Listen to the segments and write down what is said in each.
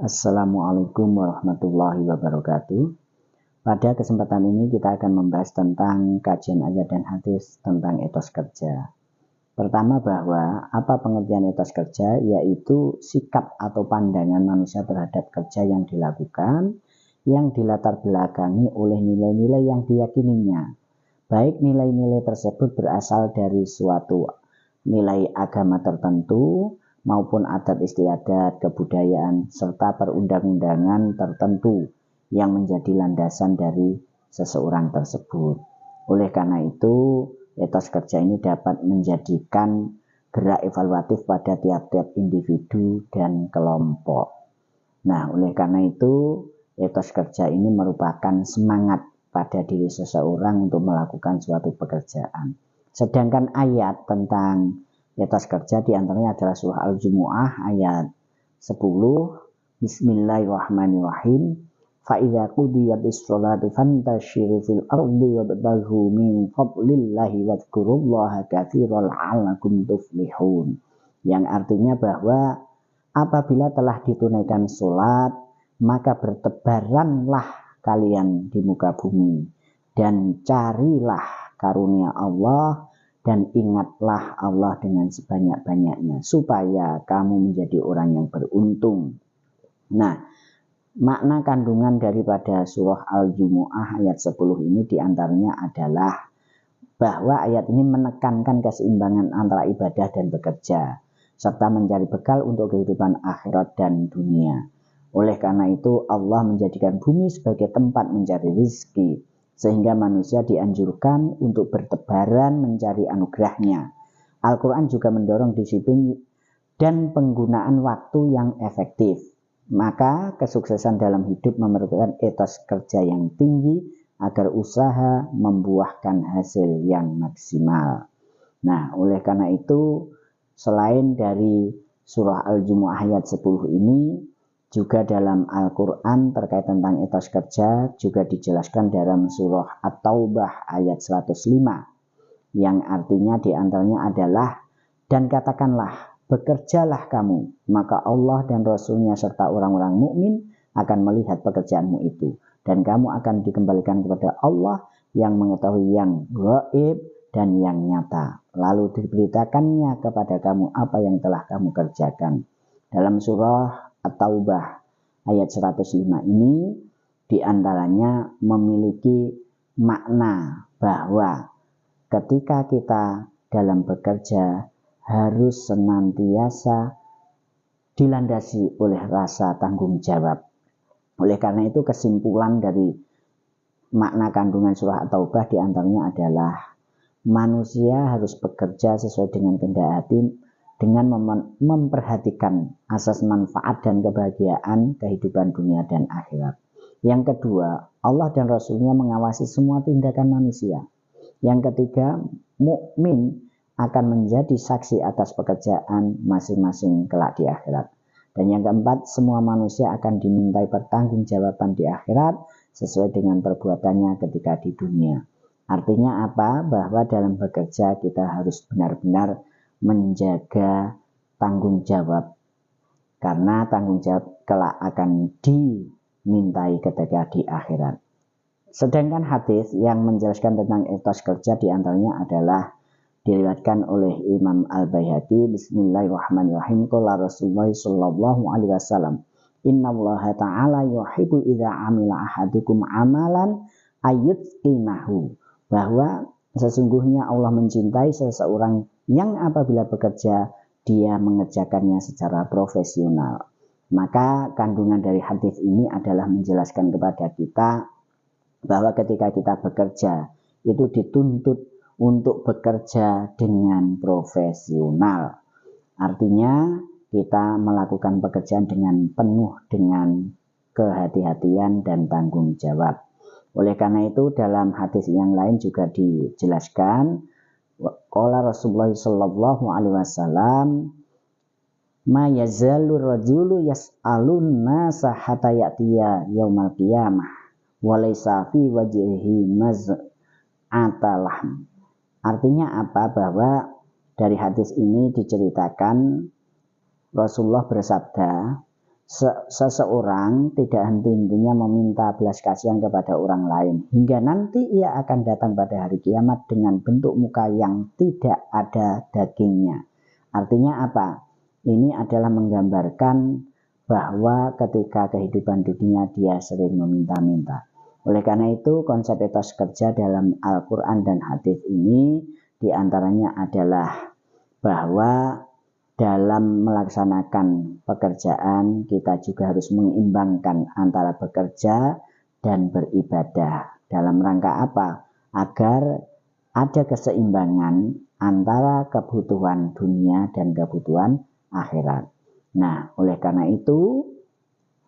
Assalamualaikum warahmatullahi wabarakatuh. Pada kesempatan ini kita akan membahas tentang kajian ayat dan hadis tentang etos kerja. Pertama, bahwa apa pengertian etos kerja, yaitu sikap atau pandangan manusia terhadap kerja yang dilakukan yang dilatar belakangi oleh nilai-nilai yang diyakininya. Baik nilai-nilai tersebut berasal dari suatu nilai agama tertentu maupun adat istiadat, kebudayaan, serta perundang-undangan tertentu yang menjadi landasan dari seseorang tersebut. Oleh karena itu, etos kerja ini dapat menjadikan gerak evaluatif pada tiap-tiap individu dan kelompok. Nah, oleh karena itu, etos kerja ini merupakan semangat pada diri seseorang untuk melakukan suatu pekerjaan. Sedangkan ayat tentang etos kerja diantaranya adalah surah Al-Jumu'ah ayat 10. Bismillahirrahmanirrahim. Fa'idha qudiyatis sholatu fantashiru fil ardi wabtaghu min fadlillahi wadhkurullaha katsiran la'allakum tuflihun. Yang artinya bahwa apabila telah ditunaikan sholat, maka bertebaranlah kalian di muka bumi dan carilah karunia Allah dan ingatlah Allah dengan sebanyak-banyaknya supaya kamu menjadi orang yang beruntung. Nah, makna kandungan daripada surah Al-Jumu'ah ayat 10 ini diantaranya adalah bahwa ayat ini menekankan keseimbangan antara ibadah dan bekerja, serta mencari bekal untuk kehidupan akhirat dan dunia. Oleh karena itu, Allah menjadikan bumi sebagai tempat mencari rezeki, sehingga manusia dianjurkan untuk bertebaran mencari anugerahnya. Al-Quran juga mendorong disiplin dan penggunaan waktu yang efektif. Maka kesuksesan dalam hidup memerlukan etos kerja yang tinggi agar usaha membuahkan hasil yang maksimal. Nah, oleh karena itu, selain dari surah Al-Jumu'ah ayat 10 ini, juga dalam Al-Quran terkait tentang etos kerja juga dijelaskan dalam surah At-Taubah ayat 105, yang artinya diantaranya adalah, dan katakanlah, bekerjalah kamu, maka Allah dan Rasulnya serta orang-orang mukmin akan melihat pekerjaanmu itu, dan kamu akan dikembalikan kepada Allah yang mengetahui yang gaib dan yang nyata, lalu diberitakannya kepada kamu apa yang telah kamu kerjakan. Dalam surah At-Taubah ayat 105 ini diantaranya memiliki makna bahwa ketika kita dalam bekerja harus senantiasa dilandasi oleh rasa tanggung jawab. Oleh karena itu, kesimpulan dari makna kandungan surah At-Taubah diantaranya adalah manusia harus bekerja sesuai dengan kehendak hati dengan memperhatikan asas manfaat dan kebahagiaan kehidupan dunia dan akhirat. Yang kedua, Allah dan Rasulnya mengawasi semua tindakan manusia. Yang ketiga, mukmin akan menjadi saksi atas pekerjaan masing-masing kelak di akhirat. Dan yang keempat, semua manusia akan dimintai pertanggungjawaban di akhirat sesuai dengan perbuatannya ketika di dunia. Artinya apa? Bahwa dalam bekerja kita harus benar-benar menjaga tanggung jawab, karena tanggung jawab kelak akan dimintai ketika di akhirat. Sedangkan hadis yang menjelaskan tentang etos kerja diantaranya adalah diriwayatkan oleh Imam Al-Baihaqi. Bismillahirrahmanirrahim. Qala Rasulullah sallallahu alaihi wasallam, innallaha ta'ala yuhibbu idza amila ahadukum amalan ayyutqinahu, bahwa sesungguhnya Allah mencintai seseorang yang apabila bekerja dia mengerjakannya secara profesional. Maka kandungan dari hadis ini adalah menjelaskan kepada kita bahwa ketika kita bekerja itu dituntut untuk bekerja dengan profesional. Artinya kita melakukan pekerjaan dengan penuh dengan kehati-hatian dan tanggung jawab. Oleh karena itu, dalam hadis yang lain juga dijelaskan, qala Rasulullah sallallahu alaihi wasallam, ma yazalu rajulu yas'alun nasa hatta ya'tiya yaumal qiyamah wa laysa fi wajhihi maz'atalahm. Artinya apa? Bahwa dari hadis ini diceritakan Rasulullah bersabda, seseorang tidak henti-hentinya meminta belas kasihan kepada orang lain hingga nanti ia akan datang pada hari kiamat dengan bentuk muka yang tidak ada dagingnya. Artinya apa? Ini adalah menggambarkan bahwa ketika kehidupan dunia dia sering meminta-minta. Oleh karena itu konsep etos kerja dalam Al-Quran dan hadis ini diantaranya adalah bahwa dalam melaksanakan pekerjaan kita juga harus mengimbangkan antara bekerja dan beribadah. Dalam rangka apa? Agar ada keseimbangan antara kebutuhan dunia dan kebutuhan akhirat. Nah, oleh karena itu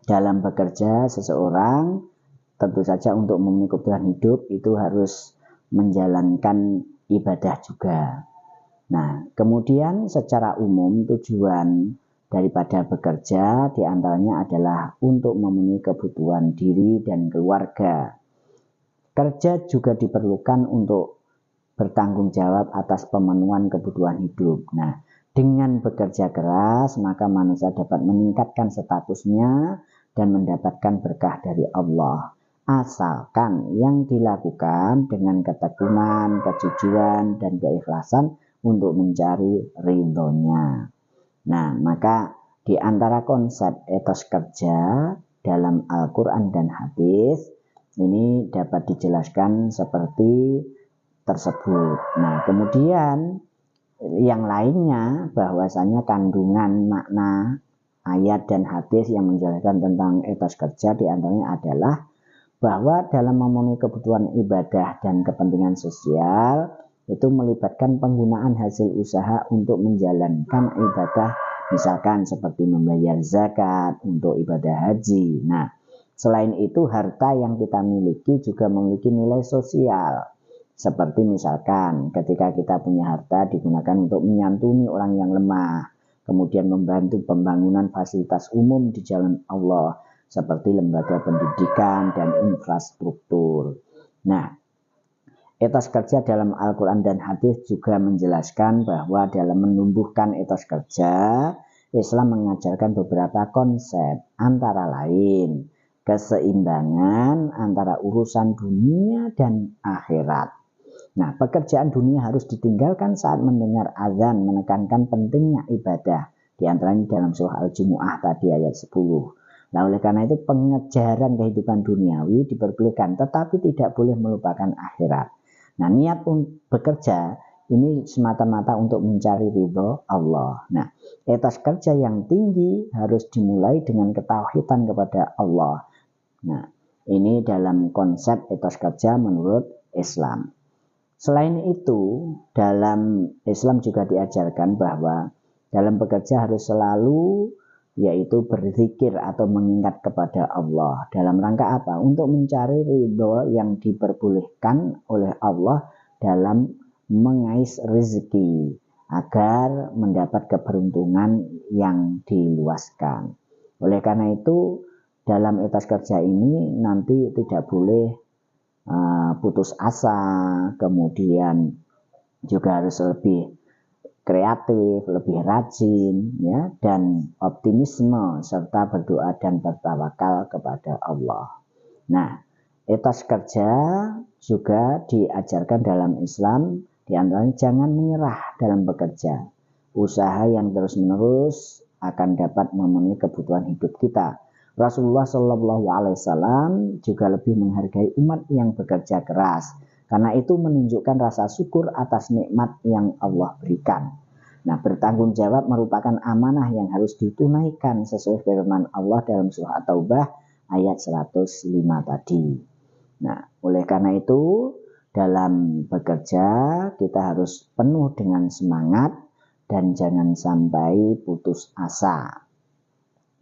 dalam bekerja seseorang tentu saja untuk memenuhi kebutuhan hidup itu harus menjalankan ibadah juga. Nah, kemudian secara umum tujuan daripada bekerja diantaranya adalah untuk memenuhi kebutuhan diri dan keluarga. Kerja juga diperlukan untuk bertanggung jawab atas pemenuhan kebutuhan hidup. Nah, dengan bekerja keras maka manusia dapat meningkatkan statusnya dan mendapatkan berkah dari Allah. Asalkan yang dilakukan dengan ketekunan, kejujuran, dan keikhlasan untuk mencari ridhonya. Nah, maka di antara konsep etos kerja dalam Al-Quran dan hadis ini dapat dijelaskan seperti tersebut. Nah, kemudian yang lainnya bahwasanya kandungan makna ayat dan hadis yang menjelaskan tentang etos kerja diantaranya adalah bahwa dalam memenuhi kebutuhan ibadah dan kepentingan sosial itu melibatkan penggunaan hasil usaha untuk menjalankan ibadah, misalkan seperti membayar zakat untuk ibadah haji. Nah, selain itu harta yang kita miliki juga memiliki nilai sosial. Seperti misalkan ketika kita punya harta digunakan untuk menyantuni orang yang lemah, kemudian membantu pembangunan fasilitas umum di jalan Allah, seperti lembaga pendidikan dan infrastruktur. Nah, etos kerja dalam Al-Quran dan hadis juga menjelaskan bahwa dalam menumbuhkan etos kerja, Islam mengajarkan beberapa konsep, antara lain keseimbangan antara urusan dunia dan akhirat. Nah, pekerjaan dunia harus ditinggalkan saat mendengar azan, menekankan pentingnya ibadah. Di antaranya dalam surah Al-Jumu'ah tadi ayat 10. Nah, oleh karena itu pengejaran kehidupan duniawi diperbolehkan, tetapi tidak boleh melupakan akhirat. Nah, niat bekerja ini semata-mata untuk mencari ridho Allah. Nah, etos kerja yang tinggi harus dimulai dengan ketauhidan kepada Allah. Nah, ini dalam konsep etos kerja menurut Islam. Selain itu, dalam Islam juga diajarkan bahwa dalam bekerja harus selalu yaitu berzikir atau mengingat kepada Allah. Dalam rangka apa? Untuk mencari ridho yang diperbolehkan oleh Allah dalam mengais rezeki agar mendapat keberuntungan yang diluaskan. Oleh karena itu, dalam etos kerja ini nanti tidak boleh putus asa, kemudian juga harus lebih kreatif, lebih rajin, ya, dan optimisme serta berdoa dan bertawakal kepada Allah. Nah, etos kerja juga diajarkan dalam Islam, diantaranya jangan menyerah dalam bekerja. Usaha yang terus-menerus akan dapat memenuhi kebutuhan hidup kita. Rasulullah Shallallahu Alaihi Wasallam juga lebih menghargai umat yang bekerja keras. Karena itu menunjukkan rasa syukur atas nikmat yang Allah berikan. Nah, bertanggung jawab merupakan amanah yang harus ditunaikan sesuai firman Allah dalam surah At-Taubah ayat 105 tadi. Nah, oleh karena itu dalam bekerja kita harus penuh dengan semangat dan jangan sampai putus asa.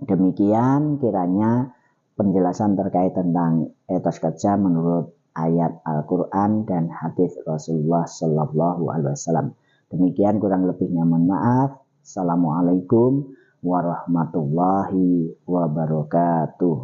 Demikian kiranya penjelasan terkait tentang etos kerja menurut ayat Al-Quran dan hadis Rasulullah Sallallahu Alaihi Wasallam. Demikian kurang lebihnya mohon maaf. Assalamualaikum warahmatullahi wabarakatuh.